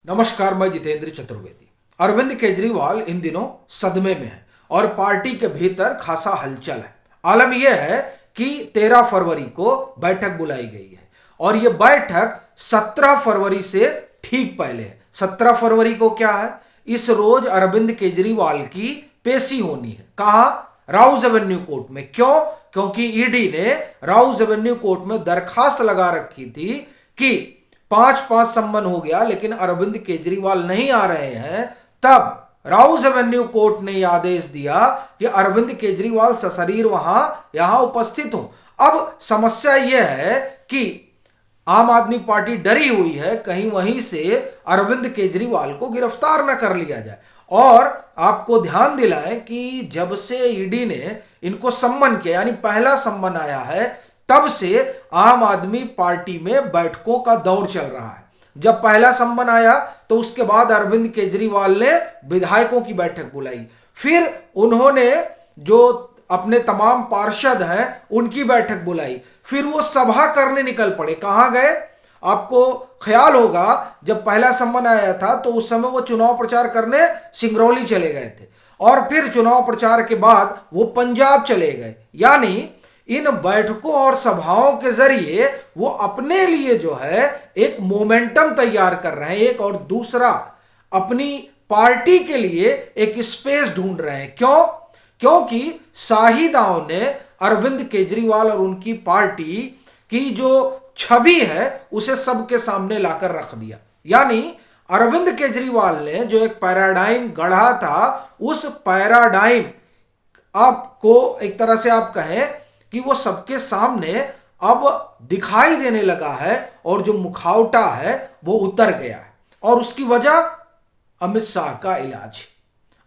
नमस्कार, मैं जितेंद्र चतुर्वेदी। अरविंद केजरीवाल इन दिनों सदमे में है और पार्टी के भीतर खासा हलचल है। आलम यह है कि 13 फरवरी को बैठक बुलाई गई है और यह बैठक 17 फरवरी से ठीक पहले है। 17 फरवरी को क्या है? इस रोज अरविंद केजरीवाल की पेशी होनी है। कहाँ? राउज एवेन्यू कोर्ट में। क्यों? क्योंकि ईडी ने राउज एवेन्यू कोर्ट में दरखास्त लगा रखी थी कि 5-5 सम्मन हो गया लेकिन अरविंद केजरीवाल नहीं आ रहे हैं। तब राउज एवेन्यू कोर्ट ने यह आदेश दिया कि अरविंद केजरीवाल सशरीर यहां उपस्थित हो। अब समस्या यह है कि आम आदमी पार्टी डरी हुई है कहीं वहीं से अरविंद केजरीवाल को गिरफ्तार न कर लिया जाए। और आपको ध्यान दिलाएं कि जब से ईडी ने इनको सम्मन किया, यानी पहला सम्मन आया है, तब से आम आदमी पार्टी में बैठकों का दौर चल रहा है। जब पहला सम्मन आया तो उसके बाद अरविंद केजरीवाल ने विधायकों की बैठक बुलाई, फिर उन्होंने जो अपने तमाम पार्षद हैं उनकी बैठक बुलाई, फिर वो सभा करने निकल पड़े। कहां गए? आपको ख्याल होगा जब पहला सम्मन आया था तो उस समय वो चुनाव प्रचार करने सिंगरौली चले गए थे और फिर चुनाव प्रचार के बाद वो पंजाब चले गए। यानी इन बैठकों और सभाओं के जरिए वो अपने लिए जो है एक मोमेंटम तैयार कर रहे हैं, एक, और दूसरा अपनी पार्टी के लिए एक स्पेस ढूंढ रहे हैं। क्यों? क्योंकि शाहिदाओं ने अरविंद केजरीवाल और उनकी पार्टी की जो छवि है उसे सबके सामने लाकर रख दिया। यानी अरविंद केजरीवाल ने जो एक पैराडाइम गढ़ा था, उस पैराडाइम आपको एक तरह से आप कहें कि वो सबके सामने अब दिखाई देने लगा है और जो मुखौटा है वो उतर गया है। और उसकी वजह अमित शाह का इलाज।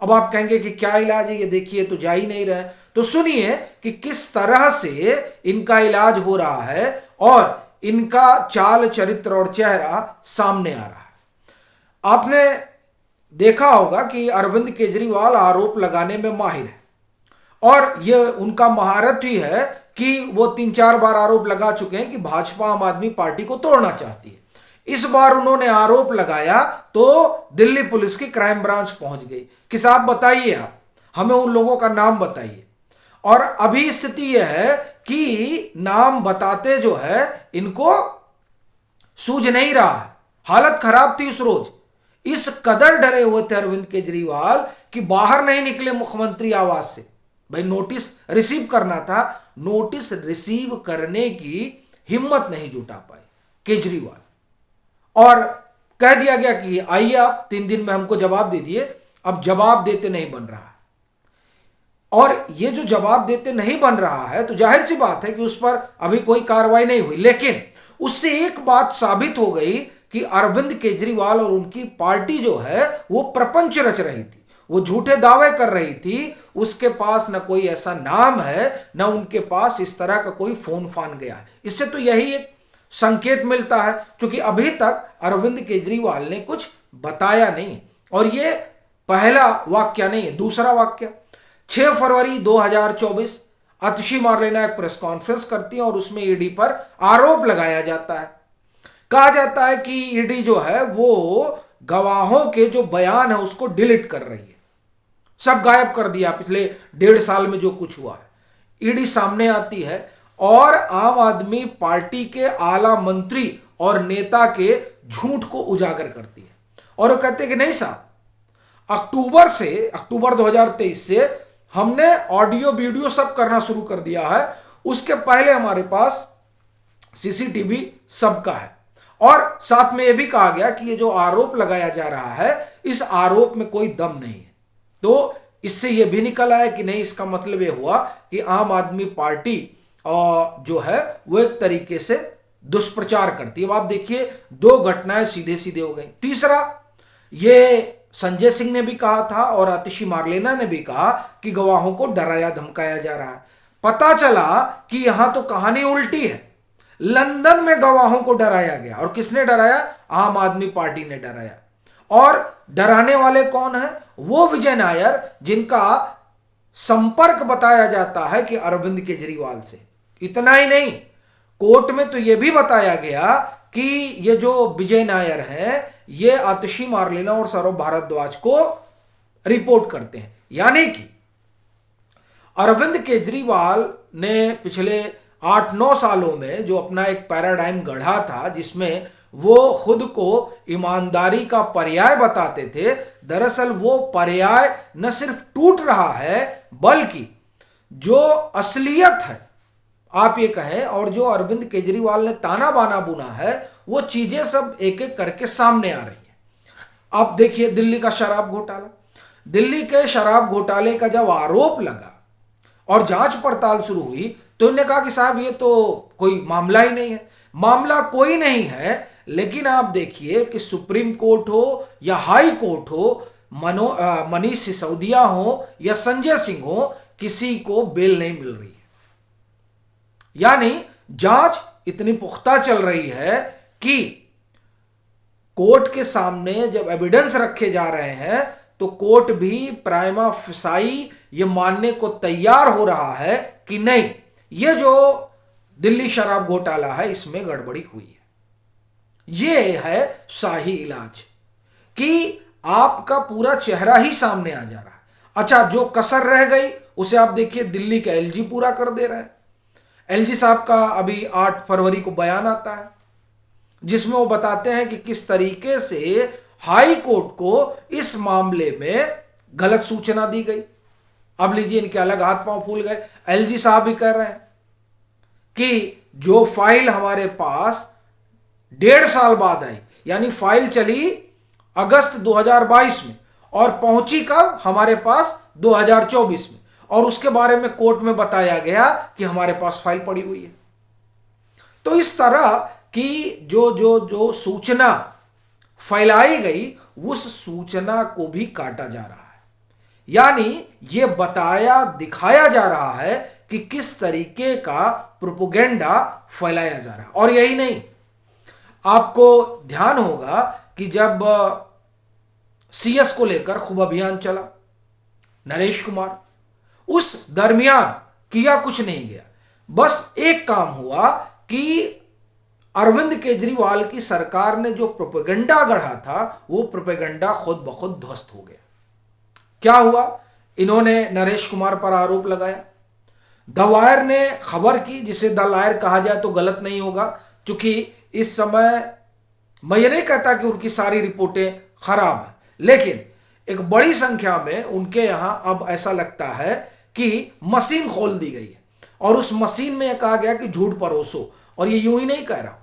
अब आप कहेंगे कि क्या इलाज है, ये देखिए तो जा ही नहीं रहे। तो सुनिए कि किस तरह से इनका इलाज हो रहा है और इनका चाल चरित्र और चेहरा सामने आ रहा है। आपने देखा होगा कि अरविंद केजरीवाल आरोप लगाने में माहिर है और यह उनका महारत ही है कि वो 3-4 बार आरोप लगा चुके हैं कि भाजपा आम आदमी पार्टी को तोड़ना चाहती है। इस बार उन्होंने आरोप लगाया तो दिल्ली पुलिस की क्राइम ब्रांच पहुंच गई कि साहब बताइए, आप हमें उन लोगों का नाम बताइए। और अभी स्थिति यह है कि नाम बताते जो है इनको सूझ नहीं रहा है। हालत खराब थी उस रोज। इस कदर डरे हुए थे अरविंद केजरीवाल कि बाहर नहीं निकले मुख्यमंत्री आवास से। भाई नोटिस रिसीव करना था, नोटिस रिसीव करने की हिम्मत नहीं जुटा पाए केजरीवाल और कह दिया गया कि आइए आप 3 दिन में हमको जवाब दे दिए। अब जवाब देते नहीं बन रहा है और ये जो जवाब देते नहीं बन रहा है तो जाहिर सी बात है कि उस पर अभी कोई कार्रवाई नहीं हुई। लेकिन उससे एक बात साबित हो गई कि अरविंद केजरीवाल और उनकी पार्टी जो है वो प्रपंच रच रही थी, वो झूठे दावे कर रही थी। उसके पास न कोई ऐसा नाम है, न उनके पास इस तरह का कोई फोन फान गया है। इससे तो यही एक संकेत मिलता है क्योंकि अभी तक अरविंद केजरीवाल ने कुछ बताया नहीं। और ये पहला वाक्य नहीं है, दूसरा वाक्य। 6 फरवरी 2024 आतिशी मार्लेना एक प्रेस कॉन्फ्रेंस करती है और उसमें ईडी पर आरोप लगाया जाता है। कहा जाता है कि ईडी जो है वो गवाहों के जो बयान है उसको डिलीट कर रही है, सब गायब कर दिया पिछले 1.5 साल में जो कुछ हुआ है। ईडी सामने आती है और आम आदमी पार्टी के आला मंत्री और नेता के झूठ को उजागर करती है और वो कहते हैं कि नहीं साहब, अक्टूबर 2023 से हमने ऑडियो वीडियो सब करना शुरू कर दिया है, उसके पहले हमारे पास सीसीटीवी सबका है। और साथ में यह भी कहा गया कि ये जो आरोप लगाया जा रहा है इस आरोप में कोई दम नहीं है। तो इससे यह भी निकल आया कि नहीं, इसका मतलब यह हुआ कि आम आदमी पार्टी जो है वो एक तरीके से दुष्प्रचार करती है। अब आप देखिए 2 घटनाएं सीधे सीधे हो गई। तीसरा, ये संजय सिंह ने भी कहा था और आतिशी मार्लेना ने भी कहा कि गवाहों को डराया धमकाया जा रहा है। पता चला कि यहां तो कहानी उल्टी है। लंदन में गवाहों को डराया गया और किसने डराया? आम आदमी पार्टी ने डराया। और डराने वाले कौन है? वो विजय नायर, जिनका संपर्क बताया जाता है कि अरविंद केजरीवाल से। इतना ही नहीं, कोर्ट में तो यह भी बताया गया कि ये जो विजय नायर हैं ये आतिशी मार्लेना और सौरभ भारद्वाज को रिपोर्ट करते हैं। यानी कि अरविंद केजरीवाल ने पिछले 8-9 सालों में जो अपना एक पैराडाइम गढ़ा था जिसमें वो खुद को ईमानदारी का पर्याय बताते थे, दरअसल वो पर्याय न सिर्फ टूट रहा है बल्कि जो असलियत है आप ये कहें और जो अरविंद केजरीवाल ने ताना बाना बुना है वो चीजें सब एक एक करके सामने आ रही हैं। आप देखिए दिल्ली का शराब घोटाला, दिल्ली के शराब घोटाले का जब आरोप लगा और जांच पड़ताल शुरू हुई तो उन्होंने कहा कि साहब ये तो कोई मामला ही नहीं है। मामला कोई नहीं है, लेकिन आप देखिए कि सुप्रीम कोर्ट हो या हाई कोर्ट हो, मनीष सिसोदिया हो या संजय सिंह हो, किसी को बेल नहीं मिल रही है। यानी जांच इतनी पुख्ता चल रही है कि कोर्ट के सामने जब एविडेंस रखे जा रहे हैं तो कोर्ट भी प्राइमा फेसाई ये मानने को तैयार हो रहा है कि नहीं, ये जो दिल्ली शराब घोटाला है इसमें गड़बड़ी हुई है। ये है शाही इलाज कि आपका पूरा चेहरा ही सामने आ जा रहा है। अच्छा, जो कसर रह गई उसे आप देखिए दिल्ली के एलजी पूरा कर दे रहे हैं। एलजी साहब का अभी 8 फरवरी को बयान आता है जिसमें वो बताते हैं कि किस तरीके से हाई कोर्ट को इस मामले में गलत सूचना दी गई। अब लीजिए इनके अलग हाथ पांव फूल गए। एलजी साहब भी कह रहे हैं कि जो फाइल हमारे पास 1.5 साल बाद आई, यानी फाइल चली अगस्त 2022 में और पहुंची कब हमारे पास 2024 में, और उसके बारे में कोर्ट में बताया गया कि हमारे पास फाइल पड़ी हुई है। तो इस तरह की जो सूचना फैलाई गई उस सूचना को भी काटा जा रहा है। यानी ये बताया दिखाया जा रहा है कि किस तरीके का प्रोपेगेंडा फैलाया जा रहा है। और यही नहीं, आपको ध्यान होगा कि जब सीएस को लेकर खूब अभियान चला नरेश कुमार, उस दरमियान किया कुछ नहीं गया। बस एक काम हुआ कि अरविंद केजरीवाल की सरकार ने जो प्रोपेगेंडा गढ़ा था वो प्रोपेगेंडा खुद ब खुद ध्वस्त हो गया। क्या हुआ, इन्होंने नरेश कुमार पर आरोप लगाया। द वायर ने खबर की, जिसे द लायर कहा जाए तो गलत नहीं होगा, क्योंकि इस समय मैं ये नहीं कहता कि उनकी सारी रिपोर्टें खराब हैं, लेकिन एक बड़ी संख्या में उनके यहां अब ऐसा लगता है कि मशीन खोल दी गई है और उस मशीन में यह कहा गया कि झूठ परोसो। और ये यूं ही नहीं कह रहा हूं,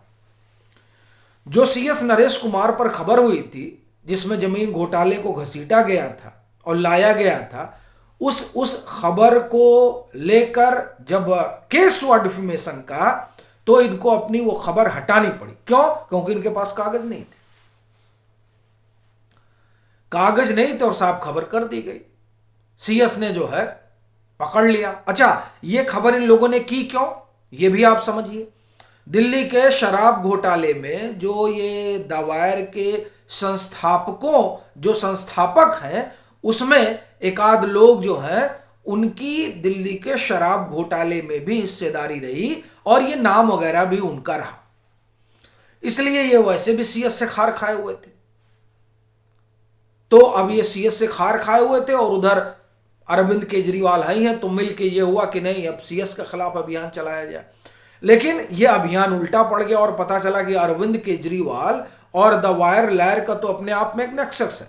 जो सीएस नरेश कुमार पर खबर हुई थी जिसमें जमीन घोटाले को घसीटा गया था और लाया गया था, उस खबर को लेकर जब केस हुआ डिफेमेशन का तो इनको अपनी वो खबर हटानी पड़ी। क्यों? क्योंकि इनके पास कागज नहीं थे, कागज नहीं थे और साहब खबर कर दी गई। सीएस ने जो है पकड़ लिया। अच्छा, ये खबर इन लोगों ने की क्यों, ये भी आप समझिए। दिल्ली के शराब घोटाले में जो ये द वायर के जो संस्थापक हैं उसमें एक आध लोग जो हैं उनकी दिल्ली के शराब घोटाले में भी हिस्सेदारी रही और ये नाम वगैरह भी उनका रहा, इसलिए ये वैसे भी सीएस से खार खाए हुए थे। तो अब ये सीएस से खार खाए हुए थे और उधर अरविंद केजरीवाल ही हैं, तो मिलके ये हुआ कि नहीं अब सीएस के खिलाफ अभियान चलाया जाए। लेकिन ये अभियान उल्टा पड़ गया और पता चला कि अरविंद केजरीवाल और द वायर लायर का तो अपने आप में एक नेक्सस है,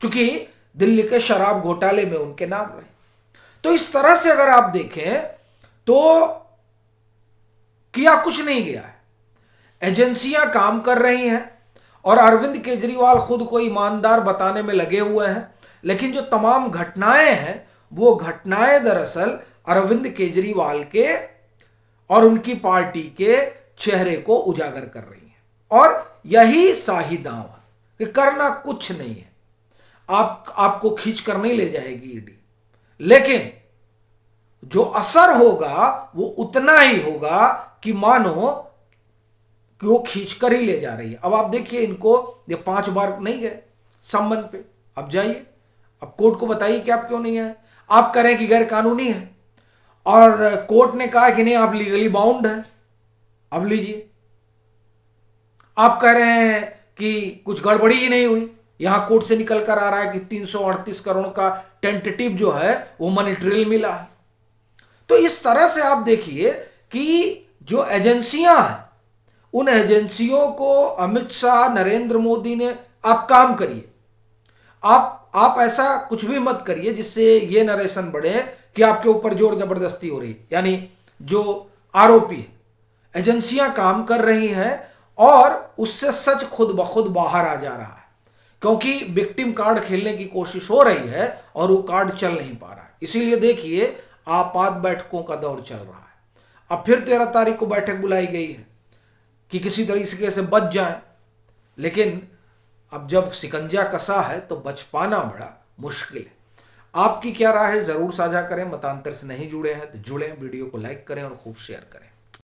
क्योंकि दिल्ली के शराब घोटाले में उनके नाम रहे। तो इस तरह से अगर आप देखें तो किया कुछ नहीं गया है, एजेंसियां काम कर रही हैं और अरविंद केजरीवाल खुद को ईमानदार बताने में लगे हुए हैं, लेकिन जो तमाम घटनाएं हैं वो घटनाएं दरअसल अरविंद केजरीवाल के और उनकी पार्टी के चेहरे को उजागर कर रही हैं। और यही शाही दांव है कि करना कुछ नहीं है, आपको खींच कर नहीं ले जाएगी ईडी, लेकिन जो असर होगा वो उतना ही होगा कि मानो कि वो खींच कर ही ले जा रही है। अब आप देखिए, इनको ये 5 बार नहीं गए सम्मन पे, अब जाइए, अब कोर्ट को बताइए कि आप क्यों नहीं आए। आप करें कि गैर कानूनी है और कोर्ट ने कहा कि नहीं आप लीगली बाउंड हैं, अब लीजिए। आप कह रहे हैं कि कुछ गड़बड़ी ही नहीं हुई। यहां कोर्ट से निकल कर आ रहा है कि 338 करोड़ का टेंटेटिव जो है वो मनी ट्रेल मिला है। तो इस तरह से आप देखिए कि जो एजेंसियां हैं, उन एजेंसियों को अमित शाह, नरेंद्र मोदी ने, आप काम करिए, आप ऐसा कुछ भी मत करिए जिससे ये नरेशन बढ़े कि आपके ऊपर जोर जबरदस्ती हो रही। यानी जो आरोपी है, एजेंसियां काम कर रही हैं और उससे सच खुद ब खुद बाहर आ जा रहा है, क्योंकि विक्टिम कार्ड खेलने की कोशिश हो रही है और वो कार्ड चल नहीं पा रहा है। इसीलिए देखिए आपात बैठकों का दौर चल रहा है। अब फिर 13 तारीख को बैठक बुलाई गई है कि किसी तरीके से बच जाए, लेकिन अब जब शिकंजा कसा है तो बच पाना बड़ा मुश्किल है। आपकी क्या राय है, जरूर साझा करें। मतांतर से नहीं जुड़े हैं तो जुड़ें, वीडियो को लाइक करें और खूब शेयर करें।